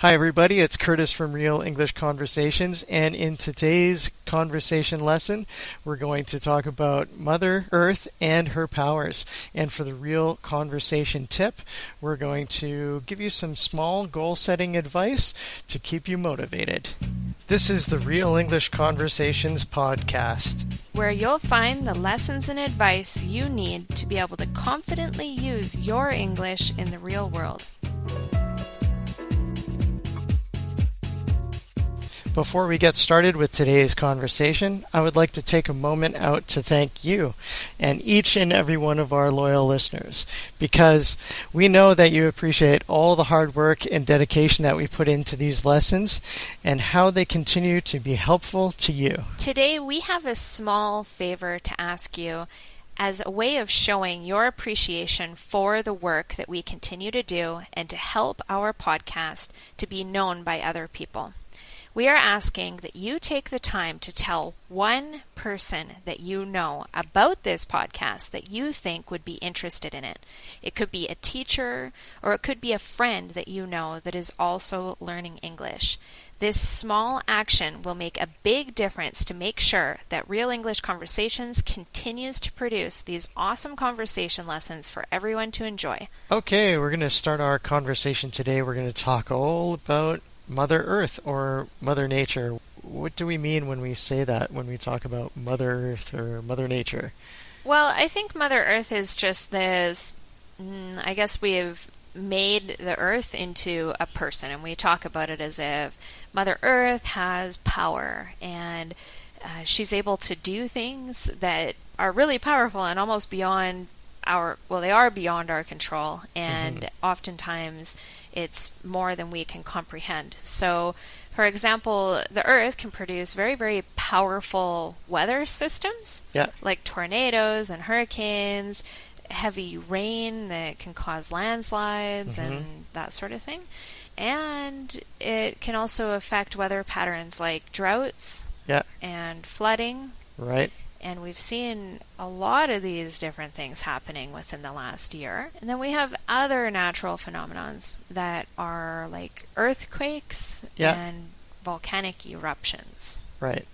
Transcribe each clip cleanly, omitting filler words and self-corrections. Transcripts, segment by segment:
Hi everybody, it's Curtis from Real English Conversations, and in today's conversation lesson, we're going to talk about Mother Earth and her powers. And for the Real Conversation tip, we're going to give you some small goal-setting advice to keep you motivated. This is the Real English Conversations podcast, where you'll find the lessons and advice you need to be able to confidently use your English in the real world. Before we get started with today's conversation, I would like to take a moment out to thank you and each and every one of our loyal listeners, because we know that you appreciate all the hard work and dedication that we put into these lessons and how they continue to be helpful to you. Today we have a small favor to ask you as a way of showing your appreciation for the work that we continue to do and to help our podcast to be known by other people. We are asking that you take the time to tell one person that you know about this podcast that you think would be interested in it. It could be a teacher, or it could be a friend that you know that is also learning English. This small action will make a big difference to make sure that Real English Conversations continues to produce these awesome conversation lessons for everyone to enjoy. Okay, we're going to start our conversation today. We're going to talk all about Mother Earth or Mother Nature. What do we mean when we say that, when we talk about Mother Earth or Mother Nature? Well, I think Mother Earth is just this, I guess we've made the Earth into a person, and we talk about it as if Mother Earth has power, and she's able to do things that are really powerful and almost beyond they are beyond our control, and oftentimes it's more than we can comprehend. So, for example, the Earth can produce very, very powerful weather systems, like tornadoes and hurricanes, heavy rain that can cause landslides and that sort of thing. And it can also affect weather patterns like droughts and flooding. Right. And we've seen a lot of these different things happening within the last year. And then we have other natural phenomenons that are like earthquakes and volcanic eruptions. Right.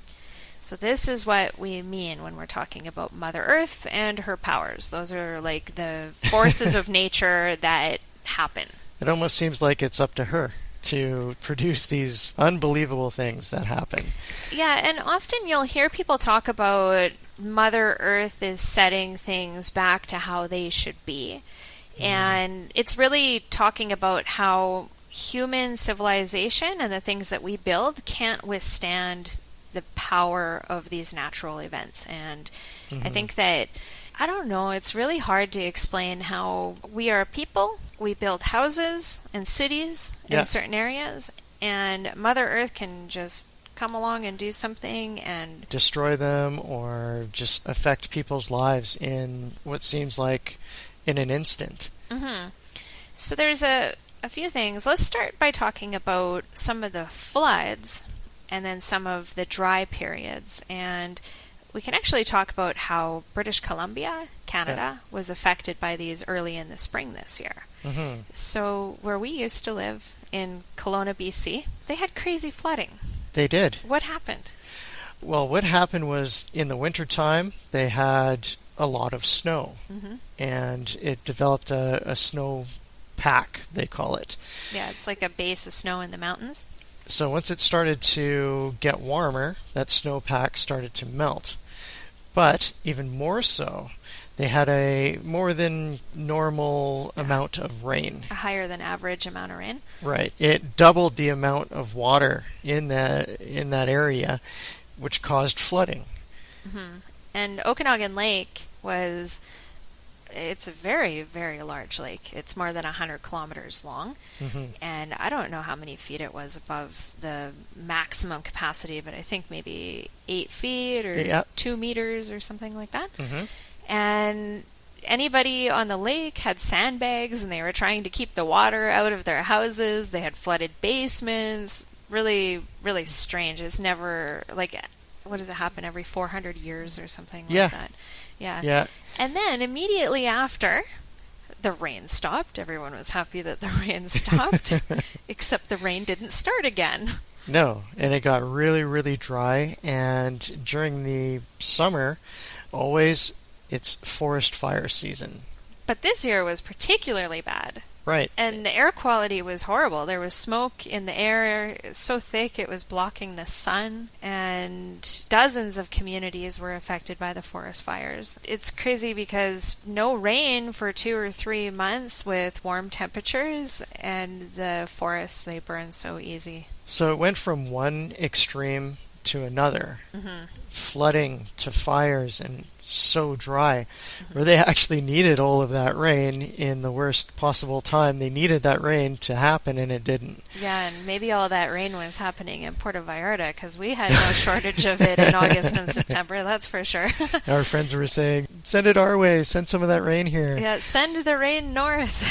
So this is what we mean when we're talking about Mother Earth and her powers. Those are like the forces of nature that happen. It almost seems like it's up to her to produce these unbelievable things that happen. Yeah, and often you'll hear people talk about Mother Earth is setting things back to how they should be. And it's really talking about how human civilization and the things that we build can't withstand the power of these natural events. And I think that, I don't know, it's really hard to explain how we are people. We build houses and cities in certain areas, and Mother Earth can just come along and do something and destroy them or just affect people's lives in what seems like in an instant. So there's a few things. Let's start by talking about some of the floods and then some of the dry periods. And we can actually talk about how British Columbia, Canada, was affected by these early in the spring this year. So where we used to live in Kelowna, BC, they had crazy flooding. They did. What happened? Well, what happened was in the wintertime, they had a lot of snow, and it developed a snow pack, they call it. Yeah, it's like a base of snow in the mountains. So once it started to get warmer, that snowpack started to melt. But even more so, they had a more than normal amount of rain. A higher than average amount of rain. Right. It doubled the amount of water in that area, which caused flooding. And Okanagan Lake it's a very, very large lake. It's more than 100 kilometers long. And I don't know how many feet it was above the maximum capacity, but I think maybe 8 feet or 2 meters or something like that. And anybody on the lake had sandbags, and they were trying to keep the water out of their houses. They had flooded basements. Really, really strange. It's never, like, what does it happen, every 400 years or something like that? Yeah. And then immediately after, The rain stopped. Everyone was happy that the rain stopped, except the rain didn't start again. No, and it got really, really dry. And during the summer, always it's forest fire season. But this year was particularly bad. Right. And the air quality was horrible. There was smoke in the air so thick it was blocking the sun, and dozens of communities were affected by the forest fires. It's crazy because no rain for 2 or 3 months with warm temperatures, and the forests, they burn so easy. So it went from one extreme to another, flooding to fires, and so dry, where they actually needed all of that rain in the worst possible time. They needed that rain to happen, and it didn't. Yeah, and maybe all that rain was happening in Puerto Vallarta, because we had no shortage of it in August and September, that's for sure. Our friends were saying, send it our way, send some of that rain here. Yeah, send the rain north.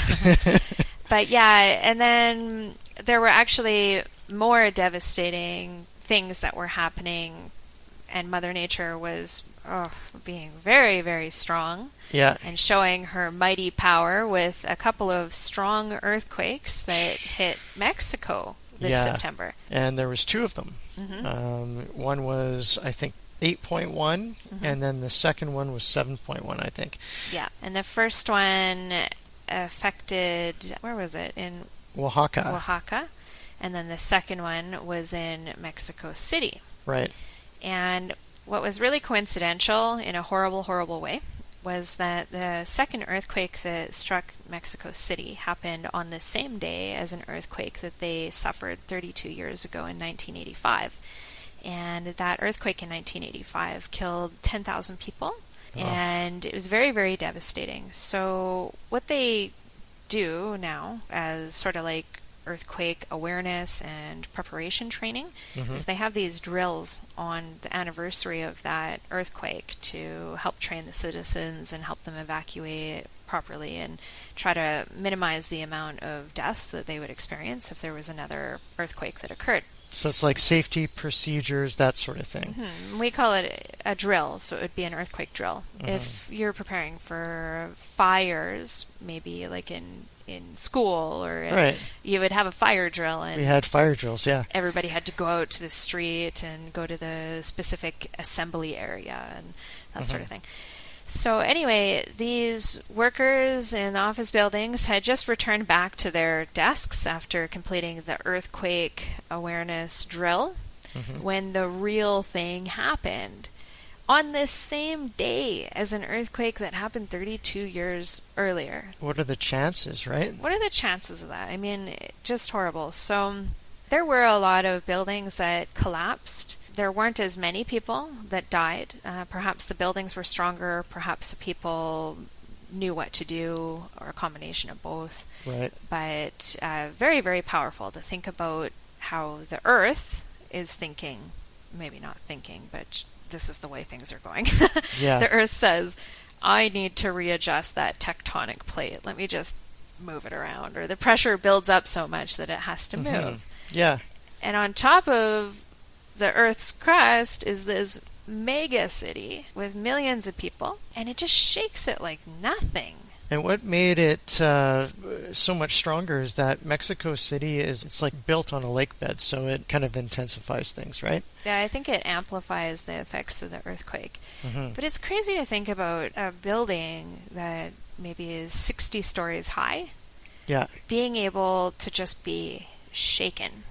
But yeah, and then there were actually more devastating things that were happening, and Mother Nature was being very, very strong. Yeah. And showing her mighty power with a couple of strong earthquakes that hit Mexico this September. And there was 2 of them. One was, I think, 8.1, and then the second one was 7.1, I think. Yeah, and the first one affected, where was it? In Oaxaca. And then the second one was in Mexico City. Right. And what was really coincidental in a horrible, horrible way was that the second earthquake that struck Mexico City happened on the same day as an earthquake that they suffered 32 years ago in 1985. And that earthquake in 1985 killed 10,000 people. Oh. And it was very, very devastating. So what they do now, as sort of like earthquake awareness and preparation training, is they have these drills on the anniversary of that earthquake to help train the citizens and help them evacuate properly and try to minimize the amount of deaths that they would experience if there was another earthquake that occurred. So it's like safety procedures, that sort of thing. We call it a drill, so it would be an earthquake drill. If you're preparing for fires, maybe like in school, or you would have a fire drill, and we had fire drills, everybody had to go out to the street and go to the specific assembly area and that sort of thing. So anyway, these workers in the office buildings had just returned back to their desks after completing the earthquake awareness drill when the real thing happened. On this same day as an earthquake that happened 32 years earlier. What are the chances, right? What are the chances of that? I mean, just horrible. So there were a lot of buildings that collapsed. There weren't as many people that died. Perhaps the buildings were stronger. Perhaps the people knew what to do, or a combination of both. Right. But very, very powerful to think about how the Earth is thinking. Maybe not thinking, but this is the way things are going. The Earth says, I need to readjust that tectonic plate. Let me just move it around. Or the pressure builds up so much that it has to move. Yeah. And on top of the Earth's crust is this mega city with millions of people, and it just shakes it like nothing. And what made it so much stronger is that Mexico City it's like built on a lake bed, so it kind of intensifies things, right? Yeah, I think it amplifies the effects of the earthquake. But it's crazy to think about a building that maybe is 60 stories high being able to just be shaken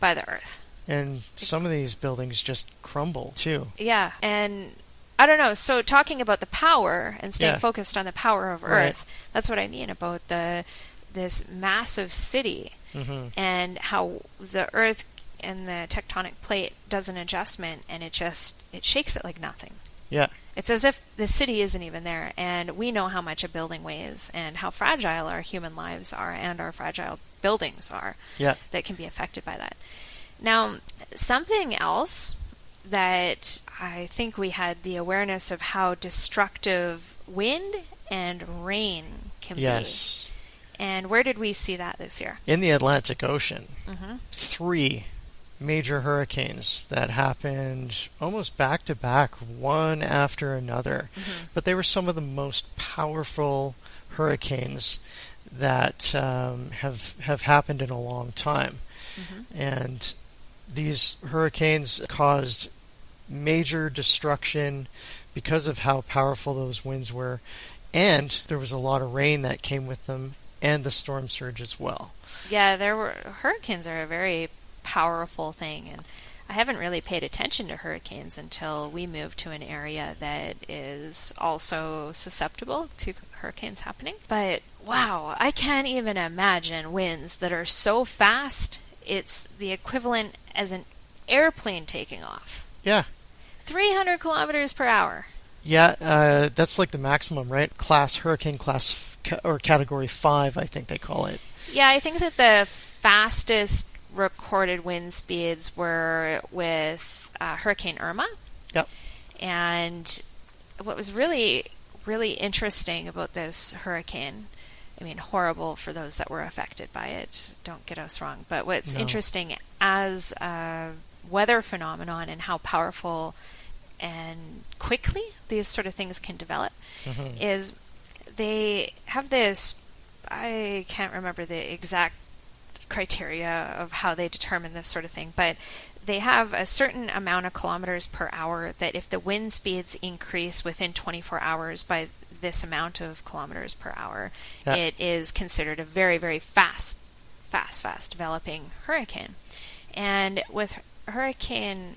by the earth. And some of these buildings just crumble, too. Yeah, and I don't know. So talking about the power and staying focused on the power of Earth, that's what I mean about this massive city and how the Earth and the tectonic plate does an adjustment, and it shakes it like nothing. Yeah. It's as if the city isn't even there, and we know how much a building weighs and how fragile our human lives are and our fragile buildings are that can be affected by that. Now, something else that I think we had the awareness of how destructive wind and rain can be. And where did we see that this year? In the Atlantic Ocean. 3 major hurricanes that happened almost back to back, one after another. But they were some of the most powerful hurricanes that have happened in a long time. And these hurricanes caused major destruction because of how powerful those winds were, and there was a lot of rain that came with them, and the storm surge as well. Yeah, hurricanes are a very powerful thing, and I haven't really paid attention to hurricanes until we moved to an area that is also susceptible to hurricanes happening. But wow, I can't even imagine winds that are so fast. It's the equivalent as an airplane taking off. Yeah. 300 kilometers per hour. Yeah, that's like the maximum, right? Hurricane class, or category 5, I think they call it. Yeah, I think that the fastest recorded wind speeds were with Hurricane Irma. Yep. And what was really, really interesting about this hurricane, I mean, horrible for those that were affected by it, don't get us wrong, but what's interesting as a weather phenomenon and how powerful and quickly these sort of things can develop is they have this, I can't remember the exact criteria of how they determine this sort of thing, but they have a certain amount of kilometers per hour that if the wind speeds increase within 24 hours by this amount of kilometers per hour, it is considered a very, very fast developing hurricane. And with Hurricane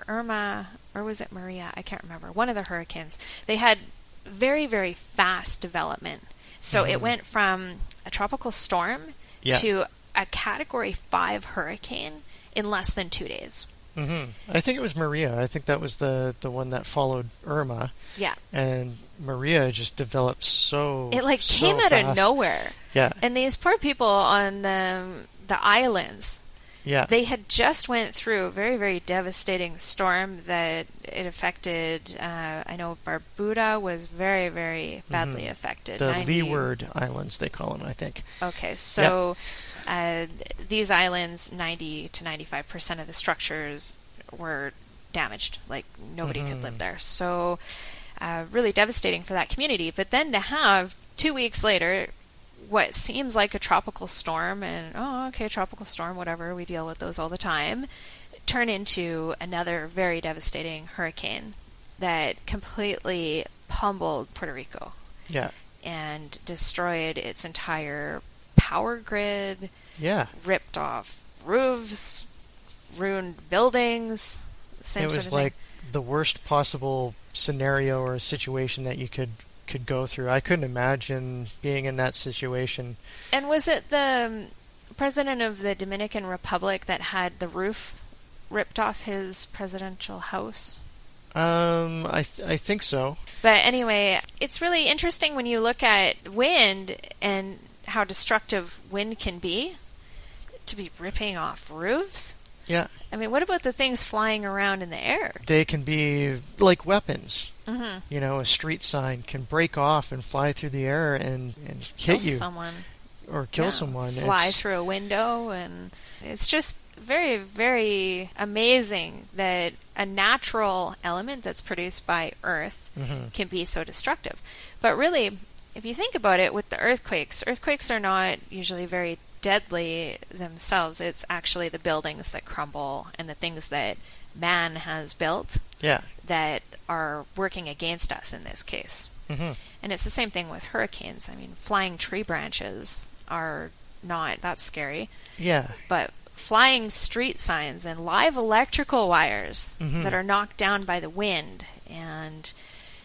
Irma, or was it Maria? I can't remember. One of the hurricanes, they had very, very fast development. So it went from a tropical storm to a category 5 hurricane in less than 2 days. I think it was Maria. I think that was the one that followed Irma. Yeah. And Maria just developed so It came out fast. of nowhere. Yeah. And these poor people on the islands, they had just went through a very, very devastating storm that it affected, I know Barbuda was very, very badly affected. The Leeward Islands, they call them, I think. Okay, so these islands, 90 to 95% of the structures were damaged. Like, nobody could live there. So, really devastating for that community. But then to have 2 weeks later what seems like a tropical storm, and tropical storm, whatever, we deal with those all the time, turn into another very devastating hurricane that completely pummeled Puerto Rico. Yeah. And destroyed its entire power grid. Yeah. Ripped off roofs, ruined buildings. It was like the worst possible scenario or situation that you could go through. I couldn't imagine being in that situation. And was it the president of the Dominican Republic that had the roof ripped off his presidential house? I think so. But anyway, it's really interesting when you look at wind and how destructive wind can be, to be ripping off roofs. Yeah. I mean, what about the things flying around in the air? They can be like weapons. You know, a street sign can break off and fly through the air and hit you. Or kill someone. Fly through a window. And it's just very, very amazing that a natural element that's produced by Earth can be so destructive. But really, if you think about it, with the earthquakes are not usually very deadly themselves. It's actually the buildings that crumble and the things that man has built that are working against us in this case. And it's the same thing with hurricanes. I mean, flying tree branches are not that scary. Yeah. But flying street signs and live electrical wires that are knocked down by the wind, and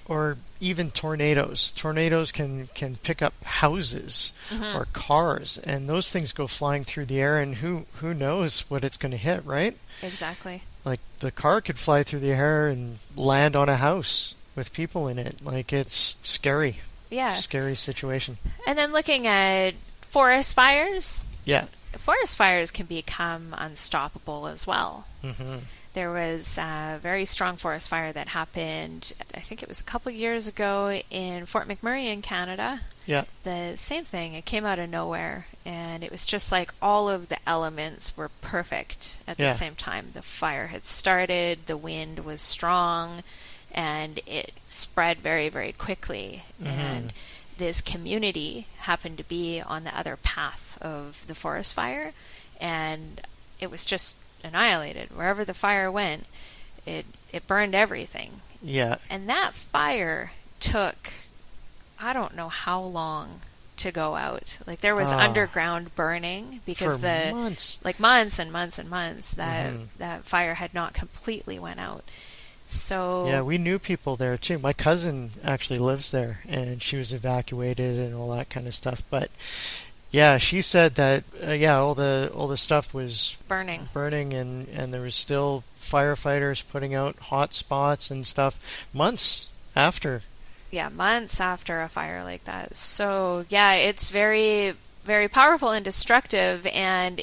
or even tornadoes. Tornadoes can pick up houses or cars, and those things go flying through the air, and who knows what it's going to hit, right? Exactly. Like, the car could fly through the air and land on a house with people in it. Like, it's scary. Yeah. Scary situation. And then looking at forest fires. Yeah. Forest fires can become unstoppable as well. There was a very strong forest fire that happened, I think it was a couple years ago, in Fort McMurray in Canada. Yeah. The same thing. It came out of nowhere, and it was just like all of the elements were perfect at the same time. The fire had started, the wind was strong, and it spread very, very quickly. And this community happened to be on the other path of the forest fire, and it was just annihilated. Wherever the fire went, it burned everything. Yeah. And that fire took, I don't know how long to go out. Like, there was underground burning because for months. Like months and months and months that fire had not completely went out. So yeah, we knew people there too. My cousin actually lives there, and she was evacuated and all that kind of stuff. But yeah, she said that all the stuff was burning, and there was still firefighters putting out hot spots and stuff months after. Yeah, months after a fire like that. So yeah, it's very, very powerful and destructive, and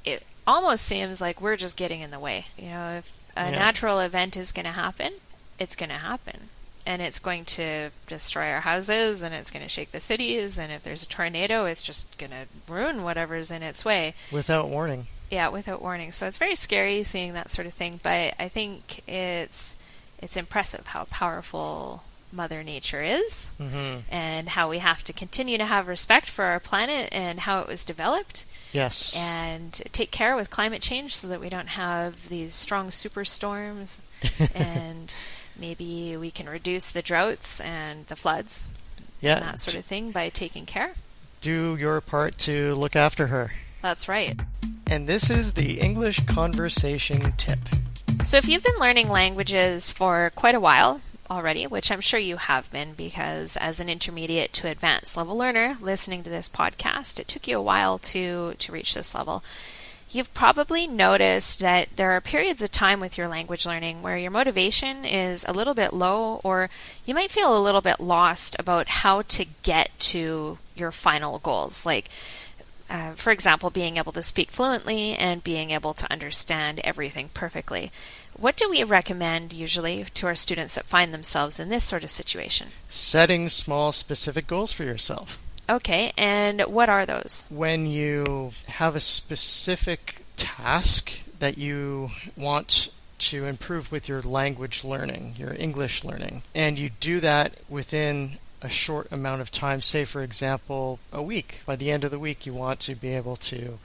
it almost seems like we're just getting in the way. You know, if a natural event is going to happen, it's going to happen. And it's going to destroy our houses, and it's going to shake the cities, and if there's a tornado, it's just going to ruin whatever's in its way. Without warning. Yeah, without warning. So it's very scary seeing that sort of thing, but I think it's impressive how powerful Mother Nature is, and how we have to continue to have respect for our planet and how it was developed. Yes. And take care with climate change so that we don't have these strong superstorms, and maybe we can reduce the droughts and the floods and that sort of thing by taking care. Do your part to look after her. That's right. And this is the English conversation tip. So if you've been learning languages for quite a while already, which I'm sure you have been, because as an intermediate to advanced level learner listening to this podcast, it took you a while to reach this level. You've probably noticed that there are periods of time with your language learning where your motivation is a little bit low, or you might feel a little bit lost about how to get to your final goals. Like, for example, being able to speak fluently and being able to understand everything perfectly. What do we recommend usually to our students that find themselves in this sort of situation? Setting small, specific goals for yourself. Okay, and what are those? When you have a specific task that you want to improve with your language learning, your English learning, and you do that within a short amount of time, say for example, a week. By the end of the week, you want to be able to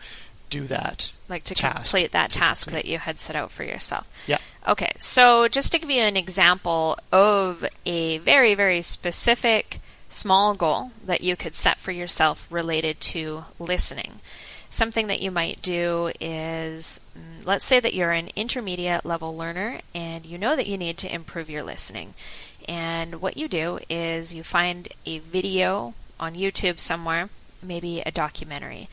do that. Like to complete that task that you had set out for yourself. Yeah. Okay, so just to give you an example of a very, very specific small goal that you could set for yourself related to listening. Something that you might do is, let's say that you're an intermediate level learner and you know that you need to improve your listening. And what you do is you find a video on YouTube somewhere, maybe a documentary,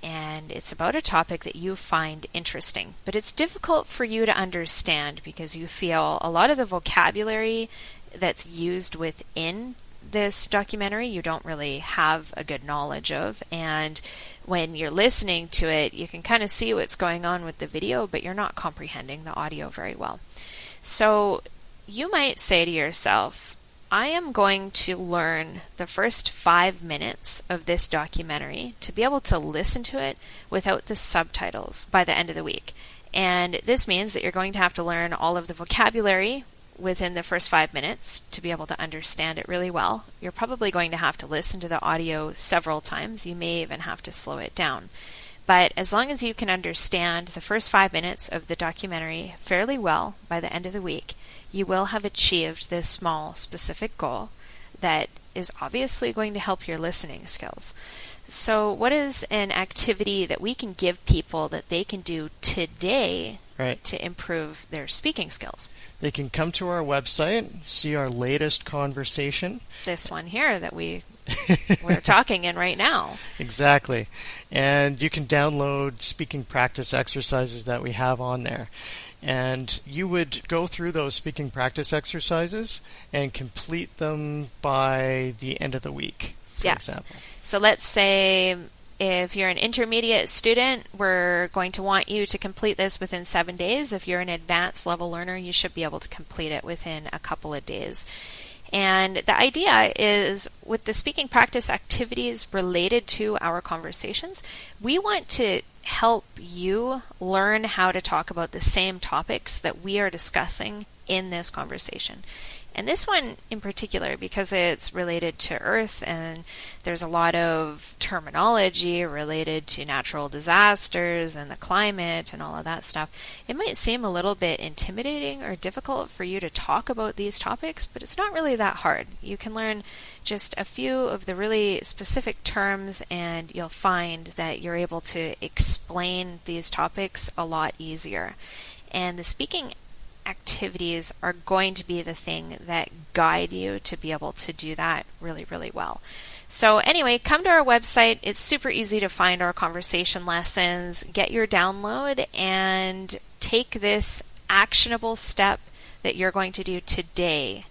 and it's about a topic that you find interesting, but it's difficult for you to understand because you feel a lot of the vocabulary that's used within this documentary you don't really have a good knowledge of, and when you're listening to it you can kind of see what's going on with the video, but you're not comprehending the audio very well. So you might say to yourself, I am going to learn the first 5 minutes of this documentary to be able to listen to it without the subtitles by the end of the week. And this means that you're going to have to learn all of the vocabulary within the first 5 minutes to be able to understand it really well. You're probably going to have to listen to the audio several times. You may even have to slow it down. But as long as you can understand the first 5 minutes of the documentary fairly well by the end of the week, you will have achieved this small, specific goal that is obviously going to help your listening skills. So what is an activity that we can give people that they can do today to improve their speaking skills? They can come to our website, see our latest conversation. This one here that we're talking in right now. Exactly. And you can download speaking practice exercises that we have on there. And you would go through those speaking practice exercises and complete them by the end of the week, for example. So let's say if you're an intermediate student, we're going to want you to complete this within 7 days. If you're an advanced level learner, you should be able to complete it within a couple of days. And the idea is, with the speaking practice activities related to our conversations, we want to help you learn how to talk about the same topics that we are discussing in this conversation. And this one in particular, because it's related to Earth and there's a lot of terminology related to natural disasters and the climate and all of that stuff, it might seem a little bit intimidating or difficult for you to talk about these topics, but it's not really that hard. You can learn just a few of the really specific terms and you'll find that you're able to explain these topics a lot easier. And the speaking activities are going to be the thing that guide you to be able to do that really, really well. So anyway, come to our website. It's super easy to find our conversation lessons, get your download, and take this actionable step that you're going to do today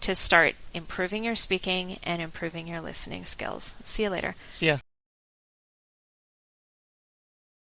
to start improving your speaking and improving your listening skills. See you later. See ya.